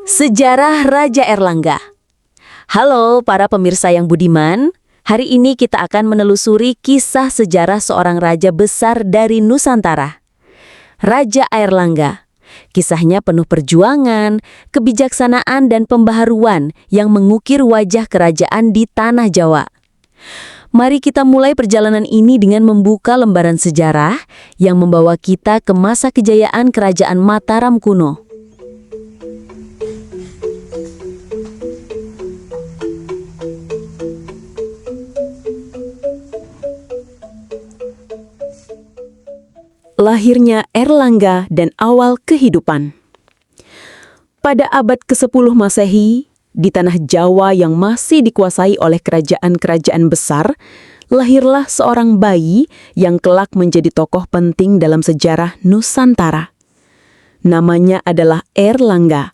Sejarah Raja Erlangga. Halo para pemirsa yang budiman, hari ini kita akan menelusuri kisah sejarah seorang raja besar dari Nusantara, Raja Airlangga. Kisahnya penuh perjuangan, kebijaksanaan dan pembaharuan yang mengukir wajah kerajaan di tanah Jawa. Mari kita mulai perjalanan ini dengan membuka lembaran sejarah yang membawa kita ke masa kejayaan Kerajaan Mataram kuno. Lahirnya Erlangga dan awal kehidupan. Pada abad ke-10 Masehi, di tanah Jawa yang masih dikuasai oleh kerajaan-kerajaan besar, lahirlah seorang bayi yang kelak menjadi tokoh penting dalam sejarah Nusantara. Namanya adalah Erlangga,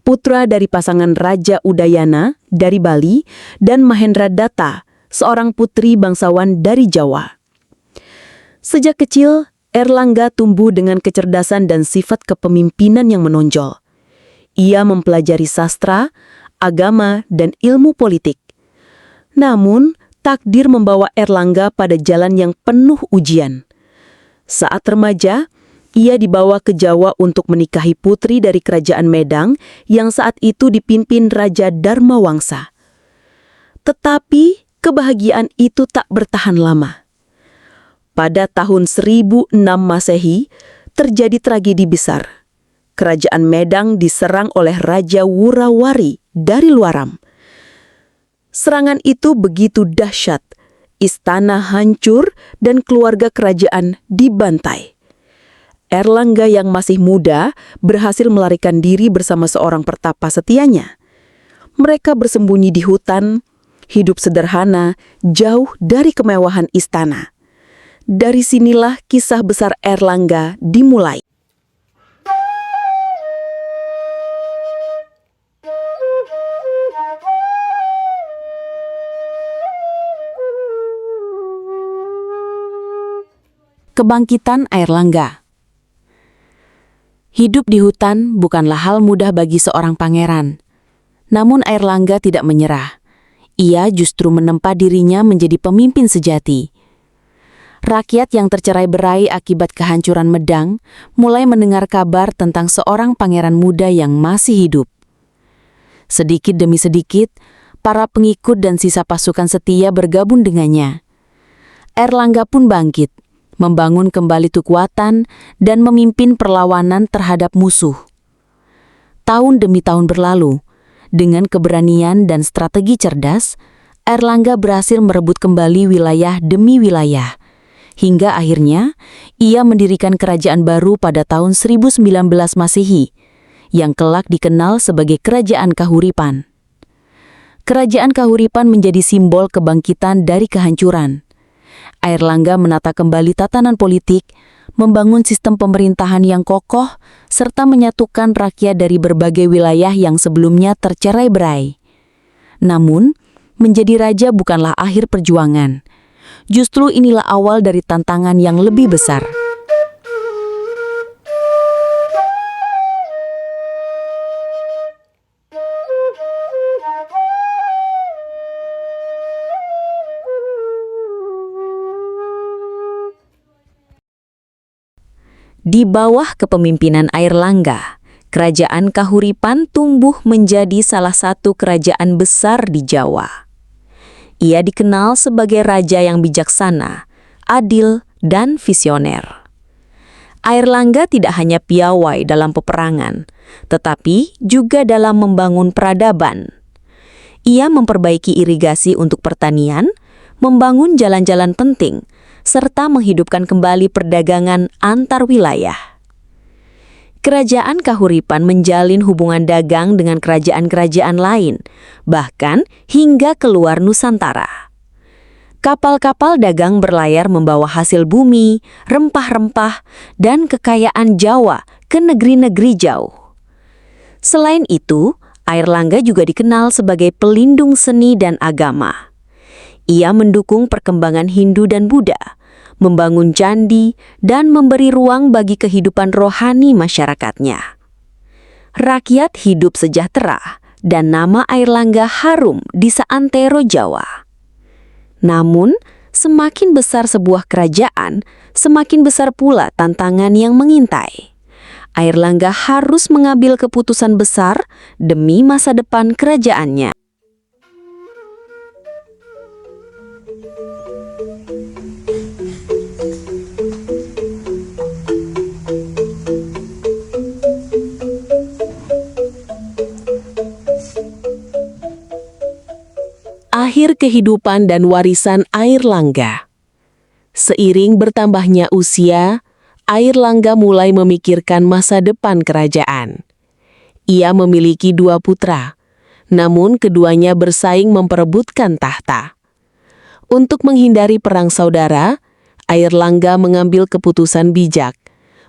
putra dari pasangan Raja Udayana dari Bali dan Mahendra Datta, seorang putri bangsawan dari Jawa. Sejak kecil, Erlangga tumbuh dengan kecerdasan dan sifat kepemimpinan yang menonjol. Ia mempelajari sastra, agama, dan ilmu politik. Namun, takdir membawa Erlangga pada jalan yang penuh ujian. Saat remaja, ia dibawa ke Jawa untuk menikahi putri dari Kerajaan Medang yang saat itu dipimpin Raja Dharmawangsa. Tetapi, kebahagiaan itu tak bertahan lama. Pada tahun 1006 Masehi, terjadi tragedi besar. Kerajaan Medang diserang oleh Raja Wurawari dari Luaram. Serangan itu begitu dahsyat, istana hancur dan keluarga kerajaan dibantai. Erlangga yang masih muda berhasil melarikan diri bersama seorang pertapa setianya. Mereka bersembunyi di hutan, hidup sederhana, jauh dari kemewahan istana. Dari sinilah kisah besar Erlangga dimulai. Kebangkitan Airlangga. Hidup di hutan bukanlah hal mudah bagi seorang pangeran. Namun Airlangga tidak menyerah. Ia justru menempa dirinya menjadi pemimpin sejati. Rakyat yang tercerai-berai akibat kehancuran Medang mulai mendengar kabar tentang seorang pangeran muda yang masih hidup. Sedikit demi sedikit, para pengikut dan sisa pasukan setia bergabung dengannya. Erlangga pun bangkit, membangun kembali kekuatan dan memimpin perlawanan terhadap musuh. Tahun demi tahun berlalu, dengan keberanian dan strategi cerdas, Erlangga berhasil merebut kembali wilayah demi wilayah. Hingga akhirnya, ia mendirikan kerajaan baru pada tahun 1019 Masehi, yang kelak dikenal sebagai Kerajaan Kahuripan. Kerajaan Kahuripan menjadi simbol kebangkitan dari kehancuran. Airlangga menata kembali tatanan politik, membangun sistem pemerintahan yang kokoh, serta menyatukan rakyat dari berbagai wilayah yang sebelumnya tercerai-berai. Namun, menjadi raja bukanlah akhir perjuangan. Justru inilah awal dari tantangan yang lebih besar. Di bawah kepemimpinan Airlangga, Kerajaan Kahuripan tumbuh menjadi salah satu kerajaan besar di Jawa. Ia dikenal sebagai raja yang bijaksana, adil, dan visioner. Airlangga tidak hanya piawai dalam peperangan, tetapi juga dalam membangun peradaban. Ia memperbaiki irigasi untuk pertanian, membangun jalan-jalan penting, serta menghidupkan kembali perdagangan antar wilayah. Kerajaan Kahuripan menjalin hubungan dagang dengan kerajaan-kerajaan lain, bahkan hingga keluar Nusantara. Kapal-kapal dagang berlayar membawa hasil bumi, rempah-rempah, dan kekayaan Jawa ke negeri-negeri jauh. Selain itu, Airlangga juga dikenal sebagai pelindung seni dan agama. Ia mendukung perkembangan Hindu dan Buddha, membangun candi, dan memberi ruang bagi kehidupan rohani masyarakatnya. rakyat hidup sejahtera, dan nama Airlangga harum di seantero Jawa. Namun, semakin besar sebuah kerajaan, semakin besar pula tantangan yang mengintai. Airlangga harus mengambil keputusan besar demi masa depan kerajaannya. Akhir kehidupan dan warisan Airlangga. Seiring bertambahnya usia, Airlangga mulai memikirkan masa depan kerajaan. Ia memiliki 2 putra, namun keduanya bersaing memperebutkan tahta. Untuk menghindari perang saudara, Airlangga mengambil keputusan bijak,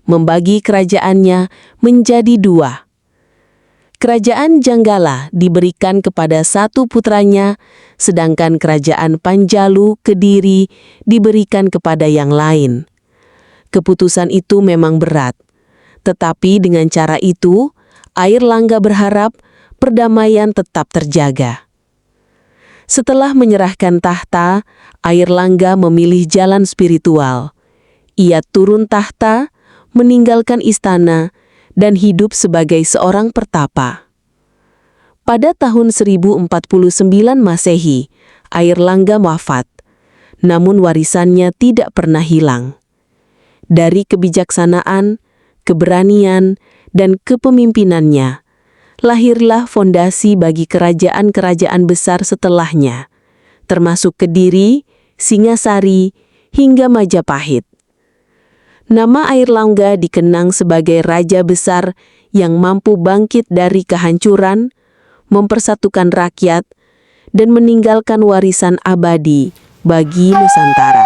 membagi kerajaannya menjadi 2. Kerajaan Janggala diberikan kepada 1 putranya, sedangkan kerajaan Panjalu, Kediri diberikan kepada yang lain. Keputusan itu memang berat, tetapi dengan cara itu, Airlangga berharap perdamaian tetap terjaga. Setelah menyerahkan tahta, Airlangga memilih jalan spiritual. Ia turun tahta, meninggalkan istana, dan hidup sebagai seorang pertapa. Pada tahun 1049 Masehi, Airlangga wafat, namun warisannya tidak pernah hilang. Dari kebijaksanaan, keberanian, dan kepemimpinannya, lahirlah fondasi bagi kerajaan-kerajaan besar setelahnya, termasuk Kediri, Singasari, hingga Majapahit. Nama Airlangga dikenang sebagai raja besar yang mampu bangkit dari kehancuran, mempersatukan rakyat, dan meninggalkan warisan abadi bagi Nusantara.